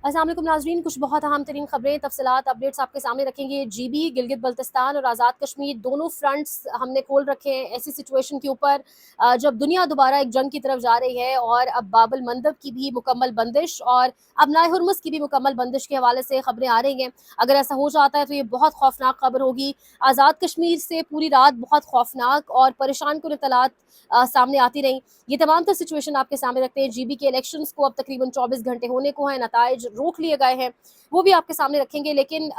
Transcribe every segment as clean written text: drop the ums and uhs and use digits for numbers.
अस्सलाम वालेकुम नाज़रीन, कुछ बहुत अहम तरीन खबरें, तफसीलात, अपडेट्स आपके सामने रखेंगे। जीबी, गिलगित बल्तिस्तान और आज़ाद कश्मीर दोनों फ्रंट्स हमने खोल रखे हैं ऐसी सिचुएशन के ऊपर जब दुनिया दोबारा एक जंग की तरफ जा रही है और अब बाबुल मंदब की भी मुकम्मल बंदिश और अब नाए हुरमुज़ की भी मुकम्मल बंदिश के हवाले से खबरें आ रही हैं। अगर ऐसा हो जाता है तो ये बहुत खौफनाक खबर होगी। आज़ाद कश्मीर से पूरी रात बहुत खौफनाक और परेशान कुन इत्तलात सामने आती रहीं। ये तमाम तर सिचुएशन आपके सामने रखते हैं। जीबी के इलेक्शंस को अब तकरीबन 24 घंटे होने को हैं, नताइज रोक लिए गए हैं, वो भी आपके सामने रखेंगे। लेकिन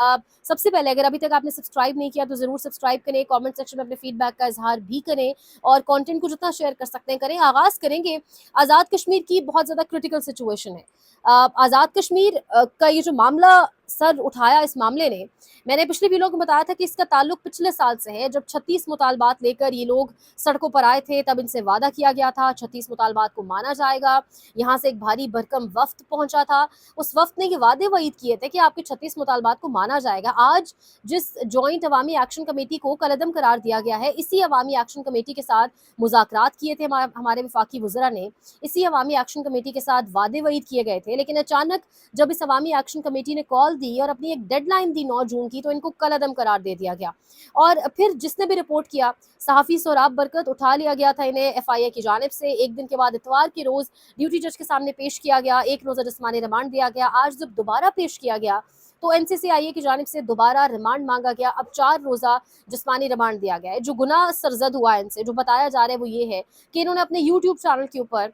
सबसे पहले अगर अभी तक आपने सब्सक्राइब नहीं किया तो ज़रूर सब्सक्राइब करें, कमेंट सेक्शन में अपने फीडबैक का इजहार भी करें और कंटेंट को जितना शेयर कर सकते हैं करें। आगाज़ करेंगे आज़ाद कश्मीर की बहुत ज़्यादा क्रिटिकल सिचुएशन है। आज़ाद कश्मीर का ये जो मामला सर उठाया, इस मामले ने, मैंने पिछले वीडियो को बताया था कि इसका ताल्लुक पिछले साल से है, जब 36 मुतालबात लेकर ये लोग सड़कों पर आए थे। तब इनसे वादा किया गया था 36 मुतालबात को माना जाएगा। यहाँ से एक भारी भरकम वफ्द पहुंचा था। उस वफ्द ने ये वादे वईद किए थे कि आपके 36 मुतालबात को माना जाएगा। आज जिस जॉइंट अवामी एक्शन कमेटी को कलअदम करार दिया गया है, इसी अवामी एक्शन कमेटी के साथ मुज़ाकरात किए थे हमारे वफाकी वज़रा ने, इसी अवामी एक्शन कमेटी के साथ वादे वईद किए गए थे। लेकिन अचानक जब इस अवामी एक्शन कमेटी ने कॉल दी और अपनी एक डेडलाइन दी 9 जून की, तो इनको कलअदम करार दे दिया गया। और फिर जिसने भी रिपोर्ट किया, सहाफ़ी सोराब बरकत, उठा लिया गया था इन्हें एफआईए की जानिब से। एक दिन के बाद इतवार के रोज़ ड्यूटी जज के सामने पेश किया गया, एक रोज़ा जिस्मानी रिमांड दिया गया। आज जब दोबारा पेश किया गया तो एनसीसीआईए की जानिब से दोबारा रिमांड मांगा गया। अब 4 रोज़ा जिस्मानी रिमांड दिया गया है। जो गुनाह सरजद हुआ इनसे, जो बताया जा रहा है वो ये है कि इन्होंने अपने यूट्यूब चैनल के ऊपर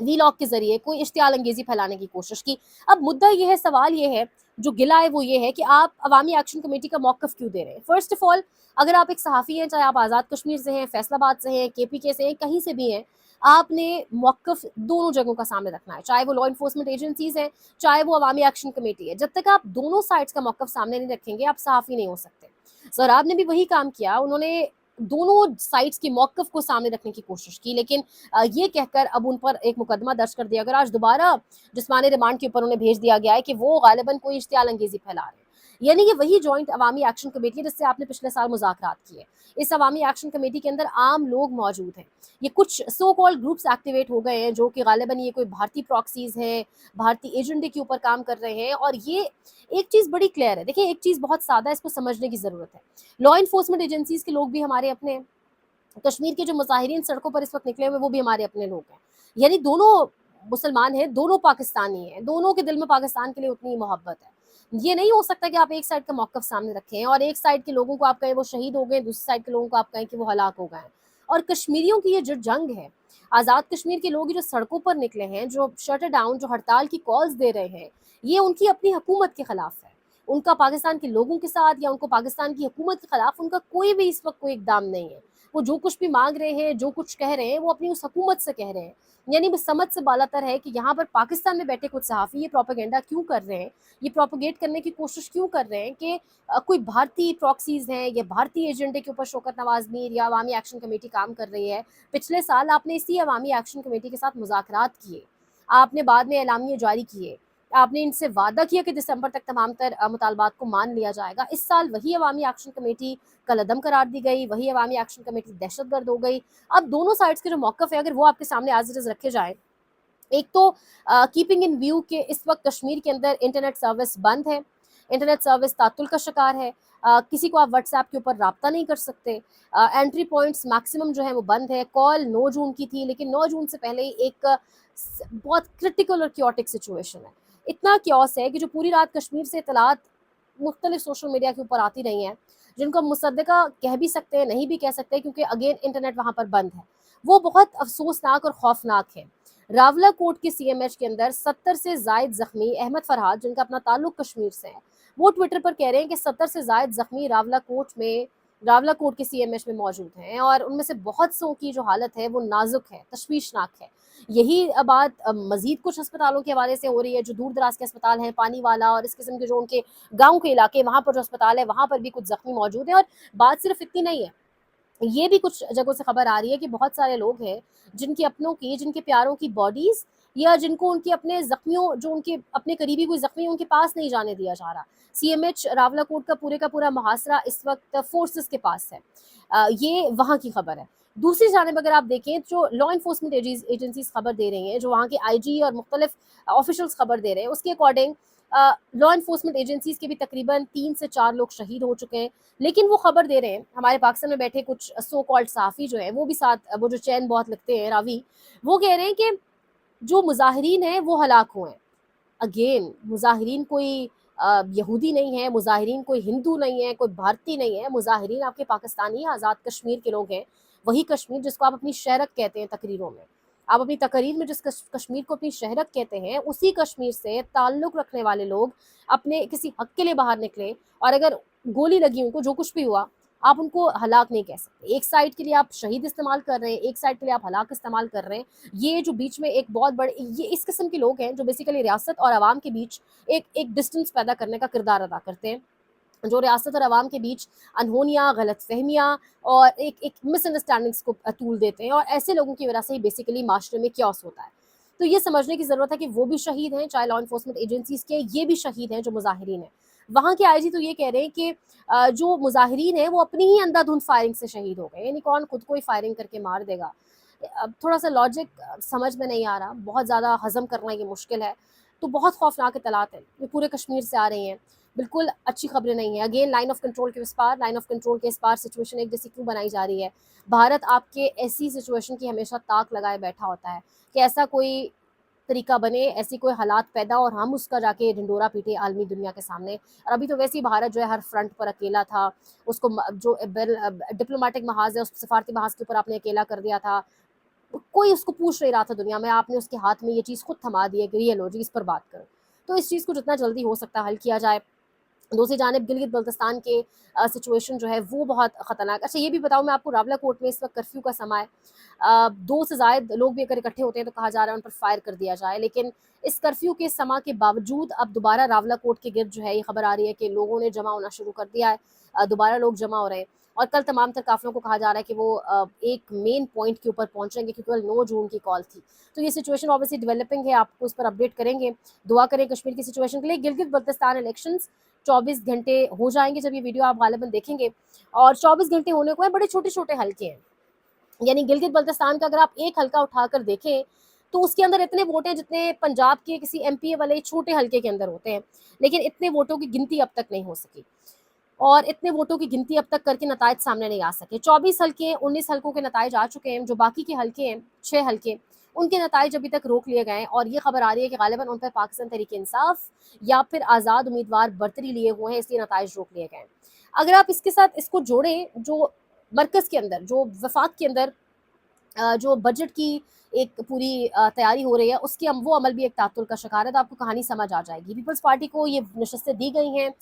वीलॉग के जरिए कोई इश्तियाल अंगेजी फैलाने की कोशिश की। अब मुद्दा ये है, सवाल ये है, जो गिला है वो ये है कि आप अवामी एक्शन कमेटी का मौक़िफ़ क्यों दे रहे हैं। फर्स्ट ऑफ ऑल, अगर आप एक सहाफ़ी हैं, चाहे आप आज़ाद कश्मीर से हैं, फैसलाबाद से हैं, केपीके से हैं, कहीं से भी हैं, आपने मौक़िफ़ दोनों जगहों का सामने रखना है, चाहे वो लॉ इन्फोर्समेंट एजेंसीज़ हैं, चाहे वो अवामी एक्शन कमेटी है। जब तक आप दोनों साइड्स का मौक़िफ़ सामने नहीं रखेंगे, आप सहाफ़ी नहीं हो सकते। ज़राब ने भी वही काम किया, उन्होंने दोनों साइड्स के मौक़िफ़ को सामने रखने की कोशिश की, लेकिन ये कहकर अब उन पर एक मुकदमा दर्ज कर दिया गया। आज दोबारा जिस्मानी रिमांड के ऊपर उन्हें भेज दिया गया है कि वो गालिबन कोई इश्तियाल अंगेज़ी फैला रहे हैं। यानी कि वही जॉइंट अवामी एक्शन कमेटी है जिससे आपने पिछले साल मुज़ाकरात किए। इस अवामी एक्शन कमेटी के अंदर आम लोग मौजूद हैं। ये कुछ सो कॉल्ड ग्रुप्स एक्टिवेट हो गए हैं जो कि गालिबन ये कोई भारतीय प्रॉक्सीज़ हैं, भारतीय एजेंडे के ऊपर काम कर रहे हैं। और ये एक चीज़ बड़ी क्लियर है। देखिए, एक चीज़ बहुत सादा है, इसको समझने की ज़रूरत है। लॉ इन्फोर्समेंट एजेंसीज़ के लोग भी हमारे अपने हैं। कश्मीर के जो मुजाहिरीन सड़कों पर इस वक्त निकले हुए वो भी हमारे अपने लोग हैं। यानी दोनों मुसलमान हैं, दोनों पाकिस्तानी हैं, दोनों के दिल में पाकिस्तान के लिए उतनी ही मोहब्बत है। ये नहीं हो सकता कि आप एक साइड का मौक़िफ़ सामने रखें और एक साइड के लोगों को आप कहें वो शहीद हो गए, दूसरी साइड के लोगों को आप कहें कि वो हलाक हो गए। और कश्मीरियों की ये जो जंग है, आज़ाद कश्मीर के लोग ये जो सड़कों पर निकले हैं, जो शट डाउन, जो हड़ताल की कॉल्स दे रहे हैं, ये उनकी अपनी हुकूमत के खिलाफ है। उनका पाकिस्तान के लोगों के साथ या उनको पाकिस्तान की हुकूमत के खिलाफ उनका कोई भी इस वक्त कोई इक़दाम नहीं है। वो जो कुछ भी मांग रहे हैं, जो कुछ कह रहे हैं, वो अपनी उस हुकूमत से कह रहे हैं। यानी वो समझ से बालातर है कि यहाँ पर पाकिस्तान में बैठे कुछ सहाफ़ी ये प्रोपेगेंडा क्यों कर रहे हैं, ये प्रोपेगेट करने की कोशिश क्यों कर रहे हैं कि कोई भारतीय प्रॉक्सीज़ हैं या भारतीय एजेंडे के ऊपर शौकत नवाज़ मीर या अवामी एक्शन कमेटी काम कर रही है। पिछले साल आपने इसी अवामी एक्शन कमेटी के साथ मुज़ाकरात किए, आपने बाद में एलामिया जारी किए, आपने इनसे वादा किया कि दिसंबर तक तमाम तर मुतालबात को मान लिया जाएगा। इस साल वही अवामी एक्शन कमेटी कलअदम करार दी गई, वही अवामी एक्शन कमेटी दहशतगर्द हो गई। अब दोनों साइड्स के जो मौक़िफ़ है, अगर वो आपके सामने एज़ इट इज़ रखे जाएँ, एक तो कीपिंग इन व्यू के इस वक्त कश्मीर के अंदर इंटरनेट सर्विस बंद है, इंटरनेट सर्विस तात्तुल का शिकार है। किसी को आप व्हाट्सएप के ऊपर राब्ता नहीं कर सकते। एंट्री पॉइंट्स मैक्सिमम जो है वो बंद है। कॉल 9 जून की थी, लेकिन 9 जून से पहले ही एक बहुत क्रिटिकल और क्योटिक सिचुएशन है। इतना क्योस है कि जो पूरी रात कश्मीर से इत्तलात मुख्तलिफ सोशल मीडिया के ऊपर आती रही हैं, जिनको हम मुसद्दका कह भी सकते हैं, नहीं भी कह सकते, क्योंकि अगेन इंटरनेट वहाँ पर बंद है, वो बहुत अफसोसनाक और खौफनाक है। रावलाकोट के सीएमएच के अंदर 70 से ज़ायद ज़ख्मी अहमद फरहाद, जिनका अपना ताल्लुक कश्मीर से है, वो ट्विटर पर कह रहे हैं कि 70 से ज़ायद ज़ख्मी रावलाकोट के सीएमएच में मौजूद हैं और उनमें से बहुत सौ की जो हालत है वो नाजुक है, तशवीशनाक है। यही बात मज़ीद कुछ अस्पतालों के हवाले से हो रही है, जो दूर दराज के अस्पताल हैं, पानी वाला और इस किस्म के जो उनके गाँव के इलाके, वहाँ पर जो अस्पताल है, वहाँ पर भी कुछ ज़ख्मी मौजूद हैं। और बात सिर्फ इतनी नहीं है, ये भी कुछ जगहों से खबर आ रही है कि बहुत सारे लोग हैं जिनके अपनों की, जिनके प्यारों की बॉडीज़ या जिनको उनके अपने ज़ख्मियों, जो उनके अपने करीबी कोई ज़ख्मी है, उनके पास नहीं जाने दिया जा रहा। सीएमएच रावलाकोट का पूरा मुहासरा इस वक्त फोर्सेस के पास है। ये वहाँ की खबर है। दूसरी जानिब अगर आप देखें जो लॉ इन्फोर्समेंट एजेंसीज खबर दे रही हैं, जो वहाँ के आईजी और मुख्तलिफ ऑफिशियल्स खबर दे रहे हैं, उसके अकॉर्डिंग लॉ इन्फोर्समेंट एजेंसीज के भी तकरीबन 3 से 4 लोग शहीद हो चुके हैं। लेकिन वो खबर दे रहे हैं, हमारे पाकिस्तान में बैठे कुछ सो कॉल्ड सहाफ़ी जो हैं, वो भी साथ, वो जो चैन बहुत लिखते हैं रावी, वो कह रहे हैं कि जो मुजाहिरीन हैं वो हलाक हुए हैं। अगेन मुजाहिरीन कोई यहूदी नहीं है, मुजाहिरीन कोई हिंदू नहीं है, कोई भारतीय नहीं है, मुजाहिरीन आपके पाकिस्तानी आज़ाद कश्मीर के लोग हैं। वही कश्मीर जिसको आप अपनी शहरत कहते हैं तकरीरों में, आप अपनी तकरीर में जिस कश्मीर को अपनी शहरत कहते हैं, उसी कश्मीर से ताल्लुक़ रखने वाले लोग अपने किसी हक़ के लिए बाहर निकले, और अगर गोली लगी उनको, जो कुछ भी हुआ, आप उनको हलाक नहीं कह सकते। एक साइड के लिए आप शहीद इस्तेमाल कर रहे हैं, एक साइड के लिए आप हलाक इस्तेमाल कर रहे हैं। ये जो बीच में एक बहुत बड़े, ये इस किस्म के लोग हैं जो बेसिकली रियासत और आवाम के बीच एक डिस्टेंस पैदा करने का किरदार अदा करते हैं, जो रियासत और आवाम के बीच अनहोनियाँ, गलतफहमियाँ और एक मिसअंडरस्टैंडिंग्स को तूल देते हैं, और ऐसे लोगों की वजह से ही बेसिकली माशरे में क्योस होता है। तो ये समझने की ज़रूरत है कि वो भी शहीद हैं, चाहे लॉ इन्फोर्समेंट एजेंसीज़ के, ये भी शहीद हैं जो मुजाहिरीन हैं। वहाँ के आईजी तो ये कह रहे हैं कि जो मुजाहिरीन हैं वो अपनी ही अंधाधुंध फायरिंग से शहीद हो गए, यानी कौन खुद को ही फायरिंग करके मार देगा। अब थोड़ा-सा लॉजिक समझ में नहीं आ रहा, बहुत ज़्यादा हज़म करना ये मुश्किल है। तो बहुत खौफनाक इत्तलात हैं, ये पूरे कश्मीर से आ रही हैं, बिल्कुल अच्छी खबरें नहीं हैं। अगेन लाइन ऑफ कंट्रोल के उस पार, लाइन ऑफ कंट्रोल के इस पार सिचुएशन एक जैसी क्यों बनाई जा रही है? भारत आपके ऐसी सिचुएशन की हमेशा ताक लगाए बैठा होता है कि ऐसा कोई तरीका बने, ऐसी कोई हालात पैदा और हम उसका जाके ढिंढोरा पीटे आलमी दुनिया के सामने। और अभी तो वैसे ही भारत जो है हर फ्रंट पर अकेला था, उसको जो डिप्लोमेटिक महाज है, उस सफारती महाज के ऊपर आपने अकेला कर दिया था, कोई उसको पूछ नहीं रहा था दुनिया में, आपने उसके हाथ में ये चीज़ खुद थमा दी है कि ये लो जी, इस पर बात करो। तो इस चीज़ को जितना जल्दी हो सकता है हल किया जाए। दूसरी जानिब गिलगित बल्तिस्तान के सिचुएशन जो है वो बहुत ख़तरनाक। अच्छा ये भी बताऊँ मैं आपको, रावलाकोट में इस वक्त कर्फ्यू का समय है। 2 से ज़ायद लोग भी अगर इकट्ठे होते हैं तो कहा जा रहा है उन पर फायर कर दिया जाए, लेकिन इस कर्फ्यू के समय के बावजूद अब दोबारा रावलाकोट के गिर्द जो है ये खबर आ रही है कि लोगों ने जमा होना शुरू कर दिया है। दोबारा लोग जमा हो रहे हैं, और कल तमाम तर काफ़िलों को कहा जा रहा है कि वो एक मेन पॉइंट के ऊपर पहुंचेंगे, क्योंकि कल 9 जून की कॉल थी। तो ये सिचुएशन ऑब्वियसली डेवलपिंग है, आपको इस पर अपडेट करेंगे। दुआ करें कश्मीर की सिचुएशन के लिए। गिलगित बल्तिस्तान इलेक्शंस 24 घंटे हो जाएंगे जब ये वीडियो आप गालिबन देखेंगे, और 24 घंटे होने को है, बड़े छोटे छोटे हल्के हैं। यानी गिलगित बल्तिस्तान का अगर आप एक हल्का उठाकर देखें तो उसके अंदर इतने वोट हैं जितने पंजाब के किसी एमपीए वाले छोटे हल्के के अंदर होते हैं, लेकिन इतने वोटों की गिनती अब तक नहीं हो सकी, और इतने वोटों की गिनती अब तक करके नतायज सामने नहीं आ सके। 24 हल्के, 19 हल्कों के नतायज आ चुके हैं। जो बाकी के हल्के हैं, 6 हल्के, उनके नतायज अभी तक रोक लिए गए हैं, और ये खबर आ रही है कि गालिबन उन पर पाकिस्तान तहरीक इंसाफ या फिर आज़ाद उम्मीदवार बरतरी लिए हुए हैं, इसलिए नतायज रोक लिए गए हैं। अगर आप इसके साथ इसको जोड़ें, जो मरकज़ के अंदर, जो वफाक के अंदर जो बजट की एक पूरी तैयारी हो रही है, उसकी वो अमल भी एक तातुल का शिकार है, तो आपको कहानी समझ आ जाएगी। पीपल्स पार्टी को ये नशस्तें दी गई हैं,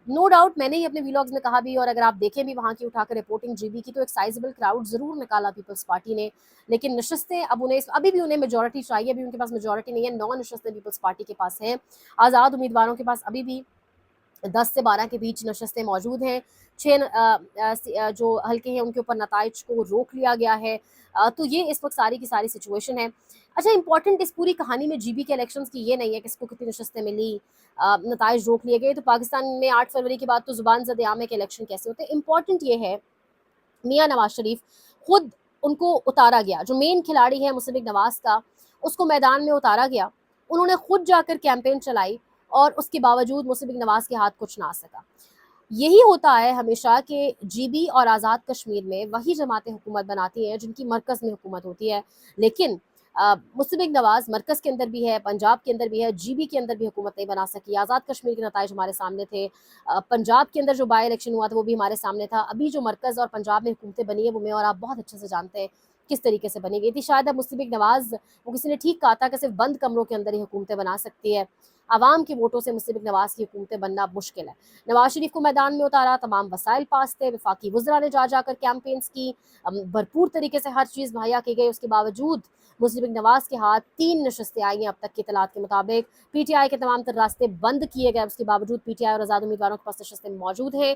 नो डाउट, मैंने ही अपने व्लॉग्स में कहा भी, और अगर आप देखें भी वहाँ की उठाकर रिपोर्टिंग जीबी की, तो एक साइजेबल क्राउड ज़रूर निकाला पीपल्स पार्टी ने, लेकिन नशस्तें अब उन्हें अभी भी उन्हें मेजॉरिटी चाहिए, अभी उनके पास मेजॉरिटी नहीं है। 9 नशस्तें पीपल्स पार्टी के पास हैं, आज़ाद उम्मीदवारों के पास अभी भी 10 से 12 के बीच नशस्तें मौजूद हैं। 6 जो हल्के हैं उनके ऊपर नताइज को रोक लिया गया है। तो ये इस वक्त सारी की सारी सिचुएशन है। अच्छा इंपॉर्टेंट इस पूरी कहानी में जीबी के इलेक्शंस की ये नहीं है किसको कितनी नशस्तें मिली, नताइज रोक लिए गए। तो पाकिस्तान में 8 फरवरी के बाद तो ज़ुबान ज़द आम है कि इलेक्शन कैसे होते हैं। इंपॉर्टेंट ये है, मियाँ नवाज शरीफ खुद, उनको उतारा गया, जो मेन खिलाड़ी है मुशर्रफ नवाज का, उसको मैदान में उतारा गया, उन्होंने खुद जाकर कैंपेन चलाई, और उसके बावजूद मुशर्रफ नवाज के हाथ कुछ ना आ सका। यही होता है हमेशा कि जीबी और आज़ाद कश्मीर में वही जमातें हुकूमत बनाती हैं जिनकी मरकज़ में हुकूमत होती है, लेकिन मुशर्रफ नवाज मरकज़ के अंदर भी है, पंजाब के अंदर भी है, जीबी के अंदर भी हुकूमत नहीं बना सकी। आज़ाद कश्मीर के नताइज हमारे सामने थे, पंजाब के अंदर जो बाई इलेक्शन हुआ था वो भी हमारे सामने था। अभी जो मरकज़ और पंजाब में हुकूमतें बनी है वो मैं और आप बहुत अच्छे से जानते हैं किस तरीके से बनी गई थी। शायद अब मुशर्रफ नवाज, वो किसी ने ठीक कहा था कि सिर्फ बंद कमरों के अंदर ही हुकूमतें बना सकती है, आवाम के वोटों से मुशर्रफ नवाज की हुकूमतें बनना मुश्किल है। नवाज शरीफ को मैदान में उतारा, तमाम वसाइल पास थे, वफाकी वज़रा ने जा जाकर कैंपेन्स की, भरपूर तरीके से हर चीज़ मुहैया की गई। उसके बावजूद मुशर्रफ नवाज के हाथ 3 नशस्तें आई हैं अब तक की इत्तलात के मुताबिक। पीटीआई के तमाम तर रास्ते बंद किए गए, उसके बावजूद पीटीआई और आज़ाद उम्मीदवारों के पास नशस्तें मौजूद हैं।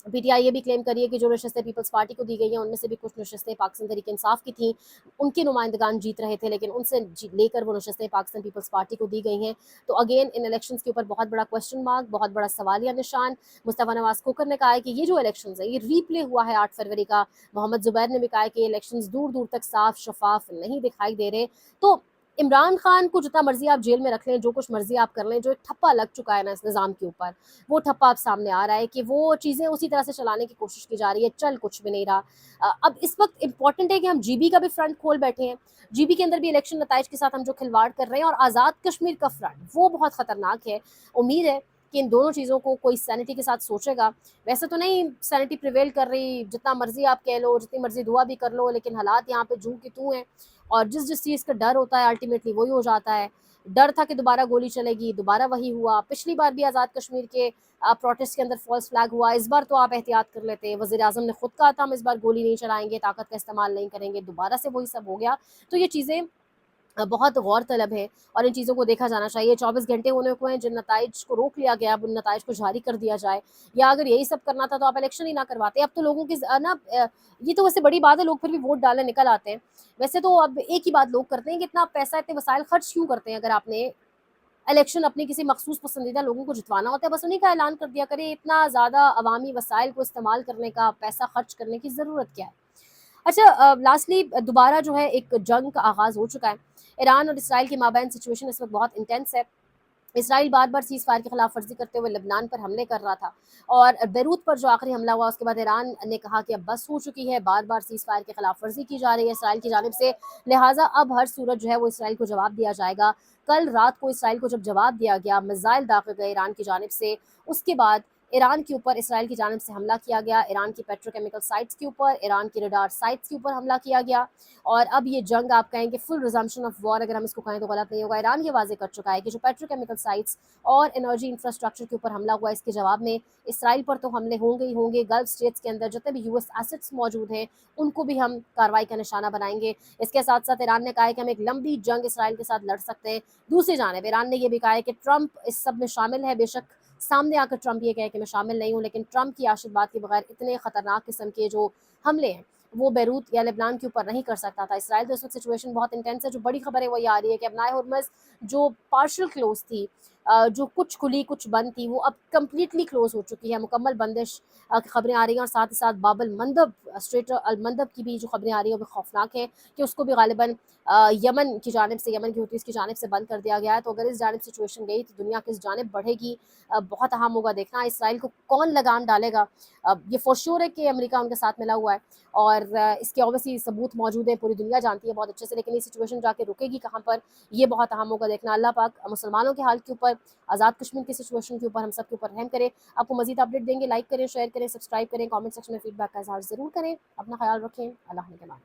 PTI ये भी क्लेम करी है कि जो नशस्तें पीपल्स पार्टी को दी गई हैं उनमें से भी कुछ नशस्तें पाकिस्तान तहरीक इंसाफ की थीं, उनके नुमाइंदगान जीत रहे थे, लेकिन उनसे लेकर वो नशस्तें पाकिस्तान पीपल्स पार्टी को दी गई हैं। तो अगेन इन इलेक्शंस के ऊपर बहुत बड़ा क्वेश्चन मार्क, बहुत बड़ा सवालिया निशान। मुस्तफ़ा नवाज़ खोखर ने कहा है कि ये जो इलेक्शंस है ये रीप्ले हुआ है 8 फरवरी का। मोहम्मद ज़ुबैर ने भी कहा है कि इलेक्शंस दूर दूर तक साफ शफाफ नहीं दिखाई दे रहे। तो इमरान खान को जितना मर्जी आप जेल में रख लें, जो कुछ मर्जी आप कर लें, जो एक ठप्पा लग चुका है ना इस निज़ाम के ऊपर, वो ठप्पा अब सामने आ रहा है कि वो चीज़ें उसी तरह से चलाने की कोशिश की जा रही है, चल कुछ भी नहीं रहा। अब इस वक्त इंपॉर्टेंट है कि हम जीबी का भी फ्रंट खोल बैठे हैं। जीबी के अंदर भी इलेक्शन नताइज के साथ हम जो खिलवाड़ कर रहे हैं, और आज़ाद कश्मीर का फ्रंट वो बहुत ख़तरनाक है। उम्मीद है कि इन दोनों चीज़ों को कोई सैनिटी के साथ सोचेगा। वैसे तो नहीं सैनिटी प्रिवेल कर रही, जितना मर्जी आप कह लो, जितनी मर्जी दुआ भी कर लो, लेकिन हालात यहाँ पे जूं की तूं हैं। और जिस जिस चीज़ का डर होता है अल्टीमेटली वही हो जाता है। डर था कि दोबारा गोली चलेगी, दोबारा वही हुआ। पिछली बार भी आज़ाद कश्मीर के प्रोटेस्ट के अंदर फॉल्स फ्लैग हुआ। इस बार तो आप एहतियात कर लेते। वज़ीर आज़म ने खुद कहा था हम इस बार गोली नहीं चलाएंगे, ताकत का इस्तेमाल नहीं करेंगे, दोबारा से वही सब हो गया। तो ये चीज़ें बहुत गौर तलब है और इन चीज़ों को देखा जाना चाहिए। 24 घंटे होने को हैं, जिन नताइज को रोक लिया गया अब उन नताइज को जारी कर दिया जाए। या अगर यही सब करना था तो आप इलेक्शन ही ना करवाते। अब तो लोगों की ये तो वैसे बड़ी बात है, लोग फिर भी वोट डालने निकल आते हैं। वैसे तो अब एक ही बात लोग करते हैं कि इतना पैसा, इतने वसाइल खर्च क्यों करते हैं? अगर आपने इलेक्शन अपनी किसी मखसूस पसंदीदा लोगों को जितवाना होता है, बस उन्हीं का ऐलान कर दिया करे। इतना ज़्यादा अवामी वसाइल को इस्तेमाल करने का, पैसा खर्च करने की ज़रूरत क्या है? अच्छा, लास्टली दोबारा जो है एक जंग का आगाज़ हो चुका है। ईरान और इसराइल के माबैन सिचुएशन इस वक्त बहुत इंटेंस है। इसराइल बार-बार सीज़ फायर की खिलाफ वर्जी करते हुए लेबनान पर हमले कर रहा था, और बेरूत पर जो आखिरी हमला हुआ उसके बाद ईरान ने कहा कि अब बस हो चुकी है, बार-बार सीज़ फायर की खिलाफ वर्जी की जा रही है इसराइल की जानिब से, लिहाजा अब हर सूरत जो है वो इसराइल को जवाब दिया जाएगा। कल रात को इसराइल को जब जवाब दिया गया, मिसाइल दागे गए ईरान की जानिब से, उसके बाद ईरान के ऊपर इसराइल की जानिब से हमला किया गया। ईरान की पेट्रोकेमिकल साइट्स के ऊपर, ईरान की रडार साइट्स के ऊपर हमला किया गया। और अब ये जंग आप कहेंगे फुल रिजम्पशन ऑफ वॉर, अगर हम इसको कहें तो गलत नहीं होगा। ईरान ये वाजे कर चुका है कि जो पेट्रोकेमिकल साइट्स और एनर्जी इंफ्रास्ट्रक्चर के ऊपर हमला हुआ, इसके जवाब में इसराइल पर तो हमले होंगे ही होंगे। गल्फ स्टेट्स के अंदर जितने भी यूएस एसेट्स मौजूद हैं उनको भी हम कार्रवाई का निशाना बनाएंगे। इसके साथ साथ ईरान ने कहा है कि हम एक लंबी जंग इसराइल के साथ लड़ सकते हैं। दूसरी जानिब ईरान ने यह भी कहा है कि ट्रंप इस सब में शामिल है। बेशक सामने आकर ट्रंप ये कहे कि मैं शामिल नहीं हूँ, लेकिन ट्रंप की आशीर्वाद के बगैर इतने खतरनाक किस्म के जो हमले हैं वो बेरूत या लेबनान के ऊपर नहीं कर सकता था इसराइल। तो इस वक्त सिचुएशन बहुत इंटेंस है। जो बड़ी खबर है वो ये आ रही है कि अब नाए हुरमज़ जो पार्शल क्लोज थी, जो कुछ खुली कुछ बंद थी, वो अब कंप्लीटली क्लोज हो चुकी है। मुकम्मल बंदिश की खबरें आ रही हैं, और साथ ही साथ बाबल मंदब स्ट्रेट अल मंदब की भी जो खबरें आ रही हैं वो भी खौफनाक है कि उसको भी गालिबन यमन की जानिब से, यमन की हुतीज़ की जानिब से बंद कर दिया गया है। तो अगर इस जानिब सिचुएशन गई तो दुनिया किस जानिब बढ़ेगी, बहुत अहम होगा देखना। इसराइल को कौन लगाम डालेगा? ये फॉर श्योर है कि अमेरिका उनके साथ मिला हुआ है, और इसके ऑब्वियसली सबूत मौजूद है, पूरी दुनिया जानती है बहुत अच्छे से। लेकिन ये सिचुएशन जाके रुकेगी कहाँ पर, ये बहुत अहम होगा देखना। अल्लाह पाक मुसलमानों के हाल के ऊपर, आज़ाद कश्मीर की सिचुएशन के ऊपर हम सब के ऊपर रहम करे। आपको मजीद अपडेट देंगे। लाइक करें, शेयर करें, सब्सक्राइब करें, कमेंट सेक्शन में फीडबैक का इजहार ज़रूर करें। अपना ख्याल रखें। अल्लाह ने के मान।